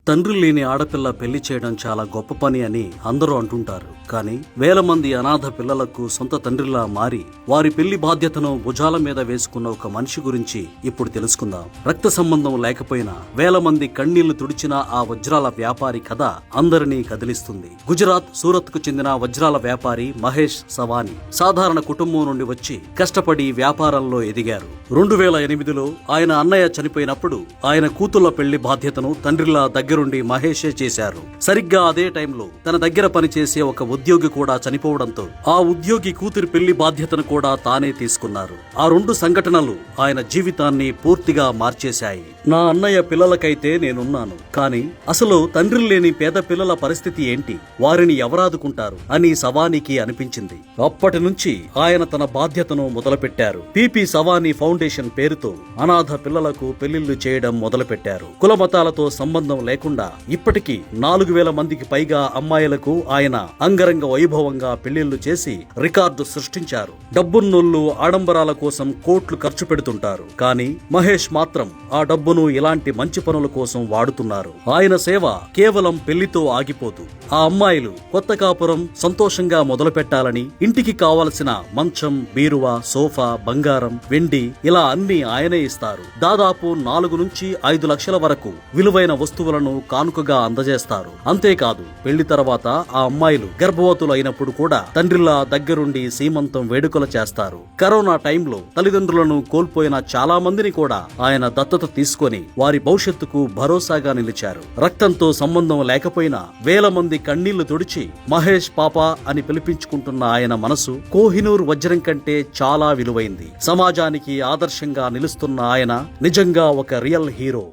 తండ్రి లేని ఆడపిల్ల పెళ్లి చేయడం చాలా గొప్ప పని అని అందరూ అంటుంటారు. కానీ వేల మంది అనాథ పిల్లలకు సొంత తండ్రిలా మారి వారి పెళ్లి బాధ్యతను భుజాల మీద వేసుకున్న ఒక మనిషి గురించి ఇప్పుడు తెలుసుకుందాం. రక్త సంబంధం లేకపోయినా వేల మంది కన్నీళ్లు తుడిచిన ఆ వజ్రాల వ్యాపారి కథ అందరినీ కదిలిస్తుంది. గుజరాత్ సూరత్ కు చెందిన వజ్రాల వ్యాపారి మహేష్ సవాని సాధారణ కుటుంబం నుండి వచ్చి కష్టపడి వ్యాపారంలో ఎదిగారు. 2008లో ఆయన అన్నయ్య చనిపోయినప్పుడు ఆయన కూతుళ్ల పెళ్లి బాధ్యతను తండ్రిలా దగ్గరుండి మహేషే చేశారు. సరిగ్గా అదే టైంలో తన దగ్గర పనిచేసే ఒక ఉద్యోగి కూడా చనిపోవడంతో ఆ ఉద్యోగి కూతురి పెళ్లి బాధ్యతను కూడా తానే తీసుకున్నారు. ఆ రెండు సంఘటనలు ఆయన జీవితాన్ని పూర్తిగా మార్చేశాయి. నా అన్నయ్య పిల్లలకైతే నేనున్నాను, కానీ అసలు తండ్రి లేని పేద పిల్లల పరిస్థితి ఏంటి, వారిని ఎవరాదుకుంటారు అని సవానీకి అనిపించింది. అప్పటి నుంచి ఆయన తన బాధ్యతను మొదలుపెట్టారు. పిపి సవానీ ఫౌండేషన్ పేరుతో అనాథ పిల్లలకు పెళ్లిళ్లు చేయడం మొదలుపెట్టారు. కుల మతాలతో సంబంధం లేకుండా ఇప్పటికీ 4000 మందికి పైగా అమ్మాయిలకు ఆయన అంగరంగ వైభవంగా పెళ్లిళ్లు చేసి రికార్డు సృష్టించారు. డబ్బున్నోళ్లు ఆడంబరాల కోసం కోట్లు ఖర్చు పెడుతుంటారు, కానీ మహేష్ మాత్రం ఆ డబ్బును ఇలాంటి మంచి పనుల కోసం వాడుతున్నారు. ఆయన సేవ కేవలం పెళ్లితో ఆగిపోదు. ఆ అమ్మాయిలు కొత్త కాపురం సంతోషంగా మొదలు పెట్టాలని ఇంటికి కావలసిన మంచం, బీరువా, సోఫా, బంగారం, వెండి ఇలా అన్ని ఆయనే ఇస్తారు. దాదాపు 4 నుంచి 5 లక్షల వరకు విలువైన వస్తువులను కానుకగా అందజేస్తారు. అంతేకాదు, పెళ్లి తర్వాత ఆ అమ్మాయిలు గర్భవతులు అయినప్పుడు కూడా తండ్రిలా దగ్గరుండి సీమంతం వేడుకలు చేస్తారు. కరోనా టైంలో తల్లిదండ్రులను కోల్పోయిన చాలా మందిని కూడా ఆయన దత్తత తీసుకొని వారి భవిష్యత్తుకు భరోసాగా నిలిచారు. రక్తంతో సంబంధం లేకపోయినా వేల మంది కన్నీళ్లు తుడిచి మహేష్ పాపా అని పిలిపించుకుంటున్న ఆయన మనసు కోహినూర్ వజ్రం కంటే చాలా విలువైంది. సమాజానికి ఆదర్శంగా నిలుస్తున్న ఆయన నిజంగా ఒక రియల్ హీరో.